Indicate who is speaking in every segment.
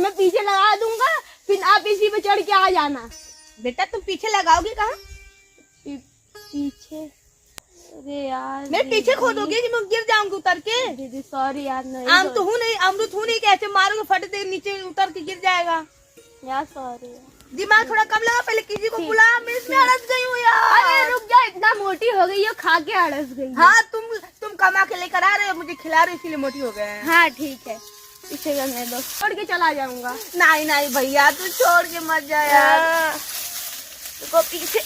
Speaker 1: मैं पीछे लगा दूंगा, फिर आप इसी पे चढ़ के आ जाना।
Speaker 2: बेटा तुम पीछे लगाओगी कहाँ?
Speaker 1: पीछे? अरे यार
Speaker 2: मैं पीछे खोदोगी कि मैं गिर जाऊंगी उतर के?
Speaker 1: दीदी सॉरी यार, नहीं
Speaker 2: आम तो हूँ नहीं, अमरूद हूँ नहीं, कैसे मारोगे फट दे नीचे उतर के गिर जाएगा।
Speaker 1: यार सॉरी।
Speaker 2: दिमाग थोड़ा कम लगा, पहले किसी को बुला, मैं इसमें अड़स गई हूँ यार।
Speaker 1: अरे रुक जा, इतना मोटी हो गई हो, खा के अड़स गई।
Speaker 2: हाँ तुम कमा के लेकर आ रहे हो, मुझे खिला रहे हो, इसीलिए मोटी हो गए हैं।
Speaker 1: हाँ ठीक है, इसे करने दो, छोड़ के चला जाऊंगा।
Speaker 2: नहीं नहीं भैया तू छोड़ के मत जा यार।
Speaker 1: रुको पीछे,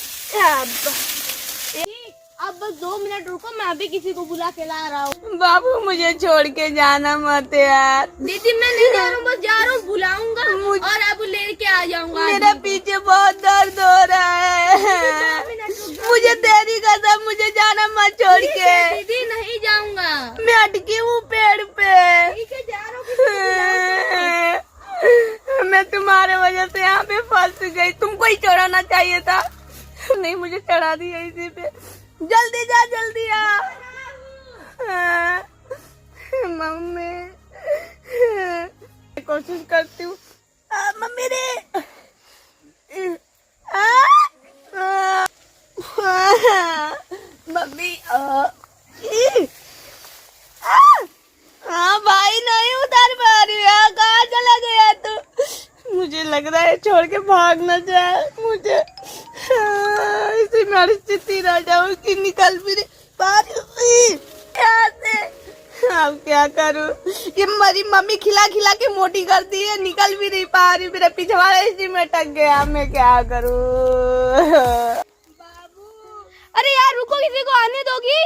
Speaker 1: अब बस 2 मिनट रुको, मैं अभी किसी को बुला के ला रहा हूँ।
Speaker 2: बाबू मुझे छोड़ के जाना मत यार।
Speaker 1: दीदी मैं नहीं जा रहा हूँ, बस जा रहा हूँ, बुलाऊंगा और अब लेके आ जाऊंगा।
Speaker 2: मेरा पीछे बहुत दर्द हो रहा है, मुझे तेरी कसम, मुझे जाना मत छोड़ के।
Speaker 1: दीदी नहीं जाऊंगा,
Speaker 2: मैं अटकी हूँ पेड़ पे।
Speaker 1: ठीक है जा रहा हूँ।
Speaker 2: मैं तुम्हारे वजह से यहाँ पे फंस गई, तुमको ही चढ़ाना चाहिए था, नहीं मुझे चढ़ा दिया इसी पे। जल्दी जा, जल्दी आ। मम्मी कोशिश करती हूँ, मम्मी रे। मम्मी हाँ भाई नहीं उतार पा रही है, कहाँ चला गया तू? मुझे लग रहा है छोड़ के भाग न जाए, मुझे इसी में स्थिति रह जाऊँ कि निकल भी नहीं पा रही यहाँ से। अब क्या करूँ, ये मेरी मम्मी खिला खिला के मोटी कर दी है, निकल भी नहीं पा रही, मेरा पिछवाड़ा इसी में टक गया, मैं क्या करूँ?
Speaker 1: अरे यार रुको, किसी को आने दोगी?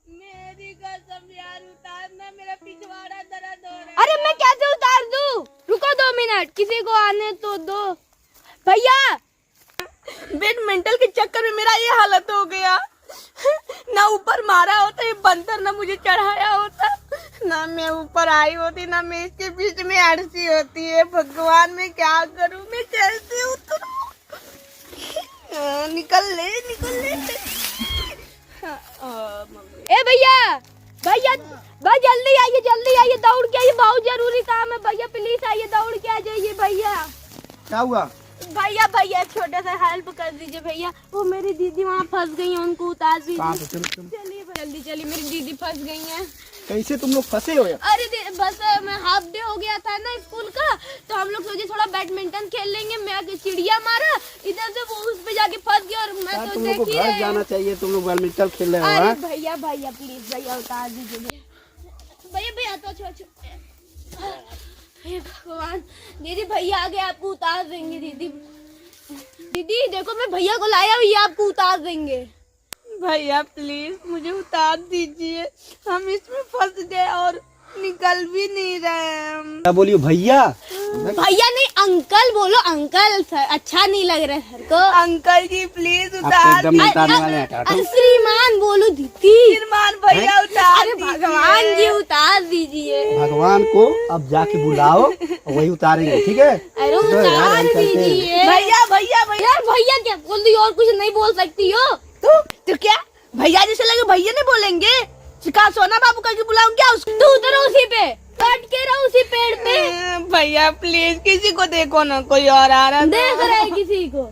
Speaker 2: मेरी कसम यार, उतारना, मेरा पिछवाड़ा दर्द हो रहा है।
Speaker 1: अरे मैं कैसे उतार दूं? रुको 2 मिनट, किसी को आने तो दो। भैया
Speaker 2: बैडमिंटन के चक्कर में मेरा ये हालत हो गया, ना ऊपर मारा होता ये बंदर, ना मुझे चढ़ाया होता, ना मैं ऊपर आई होती, ना मैं इसके बीच में अड़सी होती है। भगवान मैं क्या करूं, मैं कैसे उतरूं? निकल ले।
Speaker 1: ए भैया भैया भाई जल्दी आइए, दौड़ के आइए, बहुत जरूरी काम है भैया, प्लीज आइए, दौड़ के आ जाइए भैया।
Speaker 3: क्या हुआ?
Speaker 1: भैया छोटा सा हेल्प कर दीजिए भैया, वो मेरी दीदी वहाँ फंस गई है, उनको उतार दीजिए। चलिए जल्दी, मेरी दीदी फंस गई है।
Speaker 3: कैसे तुम लोग फंसे हो?
Speaker 1: अरे बस मैं हाफ डे हो गया था ना स्कूल का, तो हम लोग सोचे थोड़ा बैडमिंटन खेल लेंगे, मैं चिड़िया मारा इधर से, वो उस पे जाके फंस गया और मैं तो
Speaker 3: तुम लोग को
Speaker 1: देखी
Speaker 3: घर जाना चाहिए, तुम लोग बैडमिंटन खेल रहे हो।
Speaker 1: अरे
Speaker 3: हाँ?
Speaker 1: भैया प्लीज भैया उतार दीजिए भैया तो हे भगवान, दीदी भैया आगे आपको उतार देंगे। दीदी देखो मैं भैया को लाया, भैया आपको उतार देंगे।
Speaker 2: भैया प्लीज मुझे उतार दीजिए, हम इसमें फंस गए और निकल भी नहीं रहे हम।
Speaker 3: क्या बोलियो भैया?
Speaker 1: भैया नहीं अंकल बोलो, अंकल सर अच्छा नहीं लग रहा है सर को।
Speaker 2: अंकल जी प्लीज
Speaker 3: आपको
Speaker 2: उतार
Speaker 3: एकदम नहीं उतारने वाले हैं, हटा दो।
Speaker 1: श्रीमान बोलो दीदी।
Speaker 2: श्रीमान भैया उतार
Speaker 1: अरे भगवान जी उतार दीजिए।
Speaker 3: भगवान को अब जाके बुलाओ, वही उतारेंगे, ठीक है?
Speaker 1: अरे उतार दीजिए भैया क्या बोल दी, और कुछ नहीं बोल सकती हो
Speaker 2: तू क्या भैया जैसे लगे, भैया नहीं बोलेंगे? शिका सोना बाबू करके बुलाऊं क्या उसको?
Speaker 1: तू उतरो उसी पे, कट के रहो उसी पेड़ पे।
Speaker 2: भैया प्लीज किसी को देखो ना, कोई और आ रहा
Speaker 1: देख रहे किसी को।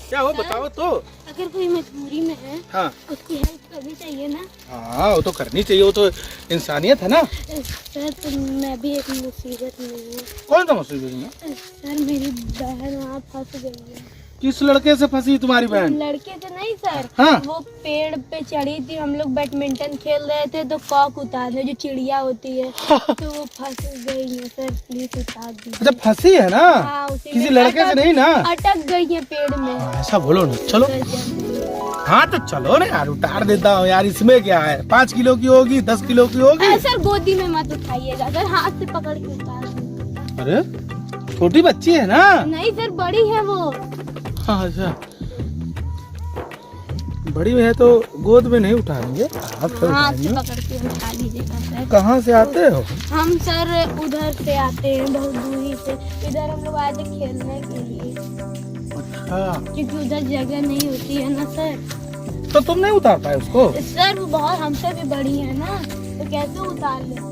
Speaker 3: क्या हो बताओ तो।
Speaker 1: अगर कोई मजबूरी में है
Speaker 3: हाँ
Speaker 1: उसकी हेल्प करनी चाहिए ना।
Speaker 3: हाँ वो तो करनी चाहिए, वो तो इंसानियत है ना।
Speaker 1: सर तो मैं भी एक मुसीबत में हूँ।
Speaker 3: कौन सा मुसीबत में?
Speaker 1: सर मेरी बहन वहाँ फंस गई है।
Speaker 3: किस लड़के से फंसी तुम्हारी बहन?
Speaker 1: लड़के तो नहीं सर,
Speaker 3: हाँ?
Speaker 1: वो पेड़ पे चढ़ी थी, हम लोग बैडमिंटन खेल रहे थे तो कॉक उतारने जो चिड़िया होती है तो वो फंस गई है सर, प्लीज उतार दीजिए।
Speaker 3: अच्छा फंसी है ना?
Speaker 1: हाँ, उसी
Speaker 3: किसी
Speaker 1: में
Speaker 3: लड़के से नहीं ना?
Speaker 1: अटक गई है पेड़ में।
Speaker 3: ऐसा बोलो ना, चलो। हाँ तो चलो ना यार, उतार देता हूँ यार, इसमें क्या है, 5 किलो की होगी, 10 किलो की होगी।
Speaker 1: सर गोदी में मत उठाइएगा सर, हाथ से पकड़ के उतार दीजिए।
Speaker 3: अरे छोटी बच्ची है ना?
Speaker 1: नहीं सर बड़ी है वो।
Speaker 3: हाँ अच्छा, बड़ी है तो गोद में नहीं उठाएंगे, हाथ से
Speaker 1: हाथ से
Speaker 3: उठाएंगे।
Speaker 1: पकड़ के उठा लीजिएगा सर।
Speaker 3: कहाँ से आते हो?
Speaker 1: हम सर उधर से आते हैं, बहुत दूरी से, इधर हम लोग आए थे खेलने के लिए,
Speaker 3: अच्छा
Speaker 1: क्योंकि उधर जगह नहीं होती है ना सर।
Speaker 3: तो तुम नहीं उतार पाए उसको?
Speaker 1: सर वो बहुत हमसे भी बड़ी है ना, तो कैसे उतार लेते?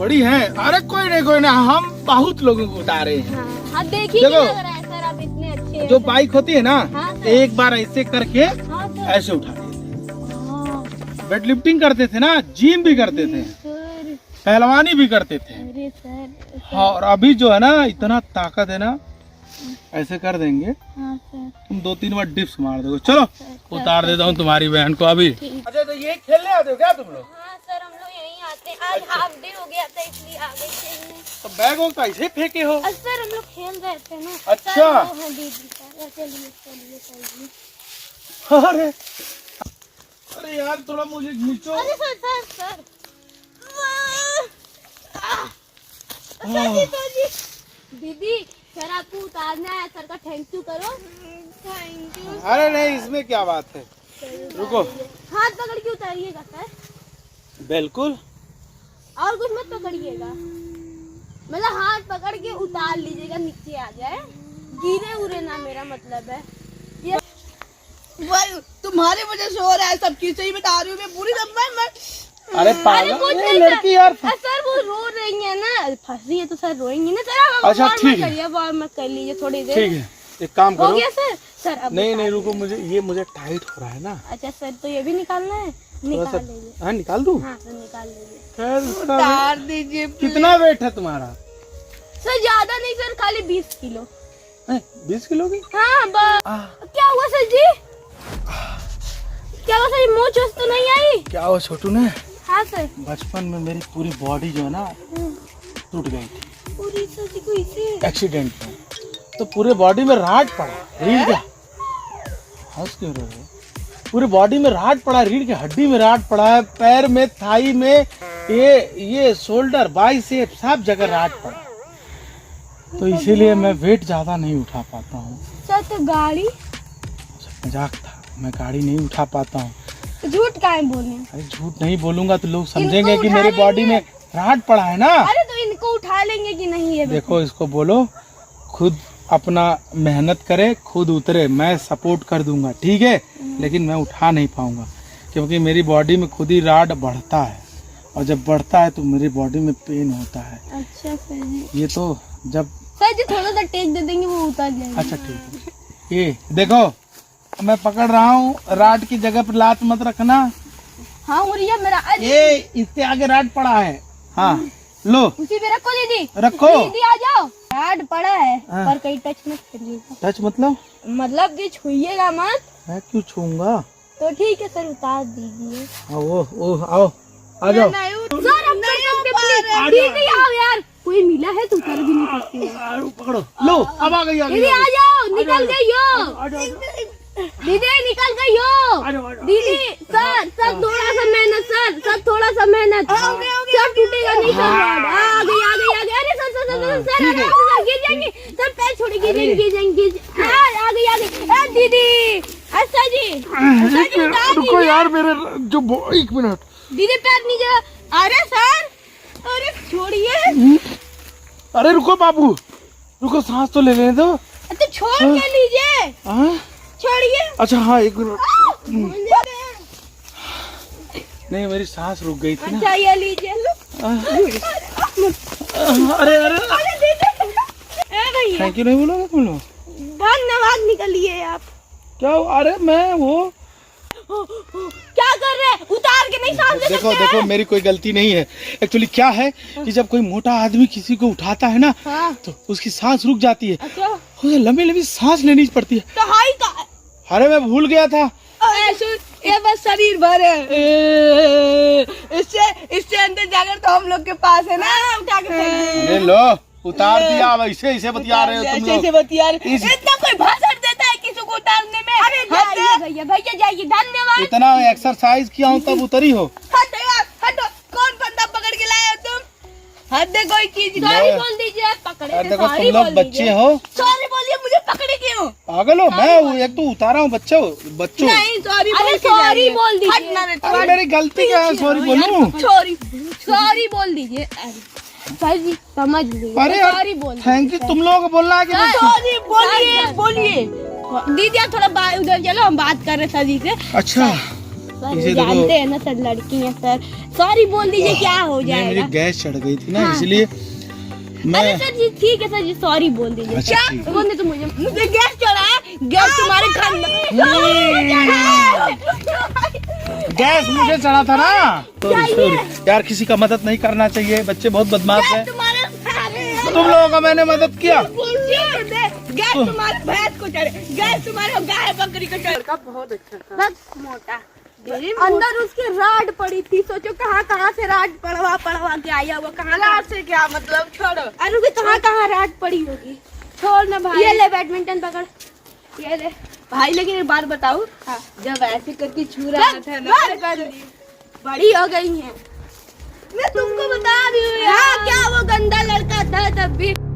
Speaker 3: बड़ी है। अरे कोई नहीं, हम बहुत लोगों को उतारे हैं।
Speaker 1: हाँ देखिए
Speaker 3: देखो,
Speaker 1: लग रहा है सर आप इतने अच्छे हैं।
Speaker 3: जो बाइक होती है ना,
Speaker 1: हाँ, सर।
Speaker 3: एक बार ऐसे करके
Speaker 1: हाँ, सर।
Speaker 3: ऐसे उठा देते
Speaker 1: हाँ,
Speaker 3: थे। वेट लिफ्टिंग करते थे ना, जिम भी करते थे,
Speaker 1: सर।
Speaker 3: पहलवानी भी करते थे।
Speaker 1: अरे सर।
Speaker 3: हाँ, और अभी जो है ना, इतना ताकत है ना, ऐसे कर देंगे
Speaker 1: हाँ सर।
Speaker 3: तुम 2-3 बार डिप्स मार दोगे। चलो उतार देता हूँ तुम्हारी बहन को अभी। अच्छा, तो ये खेलने आते हो क्या तुम लोग?
Speaker 1: हाँ सर, हम लोग यहीं आते हैं। आज हाफ डे हो गया था इसलिए आ गए खेलने।
Speaker 3: तो बैग वो कैसे फेंके हो?
Speaker 1: सर हम लोग खेल रहे थे ना।
Speaker 3: अच्छा।
Speaker 1: सर, वो है दीदी सर। चलिए।
Speaker 3: अरे यार, थोड़ा मुझे खींचो।
Speaker 1: अरे सर। दीदी सर आपको उतारना है, सर का थैंक यू करो। Thank you.
Speaker 3: अरे नहीं, इसमें क्या बात है, रुको।
Speaker 1: हाथ पकड़ के उतारिएगा सर,
Speaker 3: बिल्कुल।
Speaker 1: और कुछ मत पकड़िएगा, मतलब हाथ पकड़ के उतार लीजिएगा, नीचे आ जाए, गिरे उरे ना, मेरा मतलब है ये।
Speaker 2: भाई तुम्हारी वजह से हो रहा है सब चीज, सही बता रही हूँ मैं पूरी मैं
Speaker 3: अरे पागल,
Speaker 1: कुछ
Speaker 3: ये
Speaker 1: नहीं
Speaker 3: लड़की यार।
Speaker 1: सर वो रो रही है ना, फंसी है तो सर रोएंगी ना। सर आप
Speaker 3: अच्छा,
Speaker 1: वार्म
Speaker 3: ठीक है।
Speaker 1: करिए, वार्म कर लीजिए थोड़ी देर।
Speaker 3: ठीक है, एक काम
Speaker 1: हो
Speaker 3: करो।
Speaker 1: गया सर अब
Speaker 3: नहीं, रुको, मुझे टाइट हो रहा है ना।
Speaker 1: अच्छा सर, तो ये भी निकालना है, निकाल लीजिए।
Speaker 3: हाँ, निकाल दूँ?
Speaker 1: हाँ सर निकाल लीजिए।
Speaker 3: खैर, इसका
Speaker 2: उतार दीजिए।
Speaker 3: कितना वेट है तुम्हारा?
Speaker 1: सर ज्यादा नहीं सर, खाली 20 किलो।
Speaker 3: 20 किलो की?
Speaker 1: हाँ क्या हुआ सर जी? क्या हुआ सर, मोच तो नहीं आई?
Speaker 3: क्या हुआ छोटू ने?
Speaker 1: हाँ सर।
Speaker 3: बचपन में मेरी पूरी बॉडी जो है ना टूट गई थी,
Speaker 1: पूरी सर जी को इसे
Speaker 3: एक्सीडेंट में। तो पूरे बॉडी में राड पड़ा, रीढ़ के। हंस क्यों रहे हो? पूरी बॉडी में राड पड़ा, रीढ़ की हड्डी में राड पड़ा है, पैर में, थाई में, ये शोल्डर, बाइसेप, सब जगह राड पड़ा। तो इसीलिए मैं वेट ज्यादा नहीं उठा पाता हूँ।
Speaker 1: सर तो गाड़ी?
Speaker 3: मजाक था, मैं गाड़ी नहीं उठा पाता हूँ।
Speaker 1: झूठ काहे बोले?
Speaker 3: अरे झूठ नहीं बोलूंगा तो लोग समझेंगे
Speaker 1: इनको
Speaker 3: कि
Speaker 1: उठा
Speaker 3: मेरी बॉडी
Speaker 1: लेंगे।
Speaker 3: में राड पड़ा है ना।
Speaker 1: अरे तो इनको उठा लेंगे कि नहीं? ये
Speaker 3: देखो, इसको बोलो खुद अपना मेहनत करे, खुद उतरे, मैं सपोर्ट कर दूंगा, ठीक है, लेकिन मैं उठा नहीं पाऊंगा क्योंकि मेरी बॉडी में खुद ही राड बढ़ता है, और जब बढ़ता है तो मेरी बॉडी में पेन होता है।
Speaker 1: अच्छा सर जी।
Speaker 3: ये तो जब
Speaker 1: सर जी थोड़ा सा टेक दे देंगे, वो उतर जाएगा।
Speaker 3: अच्छा ठीक है। ये देखो, मैं पकड़ रहा हूँ, राड की जगह पर लात मत रखना।
Speaker 1: हाँ और ये मेरा
Speaker 3: ये इससे आगे राड पड़ा है। हाँ लो,
Speaker 1: उसी पे रखो दीदी।
Speaker 3: रखो।
Speaker 1: दीदी आ जाओ। राड पड़ा है
Speaker 3: हाँ।
Speaker 1: पर कहीं टच मत करिएगा।
Speaker 3: टच मतलब
Speaker 1: कि छुइएगा मत।
Speaker 3: मैं क्यों छूऊंगा?
Speaker 1: तो ठीक है सर, उतार दीजिए।
Speaker 3: आओ, आ जाओ।
Speaker 1: सर अब दीदी आओ यार, कोई मिला है तो उतर भी नहीं सकती है।
Speaker 3: पकड़ो, लो, अब आ गई।
Speaker 1: दीदी आ जाओ, निकल गई हो। दीदी निकल गई हो। दीदी सर थोड़ा सा मेहनत, सर थोड़ा सा मेहनत, सब टूटेगा नहीं सर। आ गई। अरे सर गिर जाएंगे सर, पैर छोड़े गिर जाएंगे। आ गई। दीदी अच्छा जी
Speaker 3: रुको यार, मेरे जो 1 मिनट।
Speaker 1: दीदी पैर नीचे। अरे सर, अरे छोड़िए।
Speaker 3: अरे रुको बाबू, रुको, सांस तो ले लेने दो।
Speaker 1: तो छोड़ के लीजिए, छोड़िए।
Speaker 3: अच्छा हाँ, 1 मिनट। नहीं, मेरी सांस रुक गई थी ना।
Speaker 1: अच्छा ये लीजिए।
Speaker 3: अरे
Speaker 1: भैया
Speaker 3: थैंक यू नहीं बोलोगे तुम लोग?
Speaker 1: धन्यवाद, निकलिए आप।
Speaker 3: क्या? अरे मैं वो
Speaker 1: क्या कर रहे हैं? उतार के नहीं सांस ले सकते हैं?
Speaker 3: देखो, मेरी कोई गलती नहीं है। एक्चुअली क्या है कि जब कोई मोटा आदमी किसी को उठाता है ना,
Speaker 1: हाँ।
Speaker 3: तो उसकी सांस रुक जाती है,
Speaker 1: अच्छा
Speaker 3: उसे लंबी सांस लेनी पड़ती है।
Speaker 1: तो हाई का।
Speaker 3: अरे मैं भूल गया था।
Speaker 2: ये बस शरीर भर है, इससे अंदर जाकर तो हम लोग के पास है ना, उठा के फेंक दे।
Speaker 3: ले लो, उतार दिया। अब ऐसे बतिया रहे हो तुम लोग।
Speaker 2: ऐसे बतिया रहे। इतना कोई भाषण देता है किसी को उतारने में?
Speaker 1: अरे जाइए भैया जाइए, धन्यवाद।
Speaker 3: इतना एक्सरसाइज किया हूँ तब उतरी हो।
Speaker 2: हटो यार, हटो। कौन बंदा पकड़ के लाए हो तुम? हद है कोई चीज।
Speaker 1: सॉरी बोल दीजिए, पकड़े थे,
Speaker 3: देखो,
Speaker 1: सॉरी
Speaker 3: तुम लोग
Speaker 1: बोल
Speaker 3: बच्चे
Speaker 1: दीजिए।
Speaker 3: हो।
Speaker 2: सॉरी बोलिए, मुझे पकड़े क्यों?
Speaker 3: पागल हो? मैं एक तो उतारा हूँ बच्चों।
Speaker 2: नहीं सॉरी
Speaker 1: अरे सॉरी बोल दीजिए।
Speaker 3: अरे मेरी गलती क्या है, सॉरी बोलूं?
Speaker 1: सॉरी बोल दीजिए। सर जी समझ लीजिए,
Speaker 3: अरे
Speaker 1: सॉरी बोल दीजिए।
Speaker 3: थैंक यू, तुम लोगों को बोलना है कि नहीं?
Speaker 2: सॉरी बोलिए।
Speaker 1: दीदी आप थोड़ा उधर चलो, हम बात कर रहे सर जी से।
Speaker 3: अच्छा
Speaker 1: सर
Speaker 3: इसे
Speaker 1: जानते
Speaker 3: देखो।
Speaker 1: हैं ना सर, लड़की है सर, सॉरी बोल दीजिए, क्या हो
Speaker 3: नहीं, मुझे
Speaker 1: जाएगा।
Speaker 3: गैस चढ़ गई थी ना,
Speaker 1: हाँ।
Speaker 3: इसलिए
Speaker 1: अरे
Speaker 3: मैं
Speaker 1: सर जी ठीक है सर जी, सॉरी बोल दीजिए।
Speaker 3: अच्छा,
Speaker 1: क्या
Speaker 3: ठीक है।
Speaker 1: बोलने तो मुझे गैस चढ़ा है, गैस तुम्हारे
Speaker 3: गैस मुझे चढ़ा था ना।
Speaker 1: चाहिए।
Speaker 3: सॉरी यार, किसी का मदद नहीं करना चाहिए, बच्चे बहुत बदमाश हैं।
Speaker 1: तुम्हारे
Speaker 3: तुम लोगों का मैंने मदद किया।
Speaker 2: गैस तुम्हारे भैंस को चढ़े, गैस तुम्हारे गाय बकरी को चढ़े। लड़का बहुत अच्छा था।
Speaker 1: बस मोटा अंदर उसके राड पड़ी थी, सोचो कहाँ कहाँ से राड पड़वा के आया हुआ, कहाँ
Speaker 2: रात से क्या मतलब, छोड़ो।
Speaker 1: अरे उसके कहाँ कहाँ राड पड़ी होगी।
Speaker 2: छोड़ ना भाई।
Speaker 1: ये ले बैडमिंटन पकड़, ये ले।
Speaker 2: भाई लेकिन एक बात बताऊं,
Speaker 1: हाँ।
Speaker 2: जब ऐसे करके छू रहा था ना,
Speaker 1: बड़ी हो गई है।
Speaker 2: मैं तुमको बता रही हूँ यार।
Speaker 1: हाँ क्या वो गंदा लड़का था तब भी।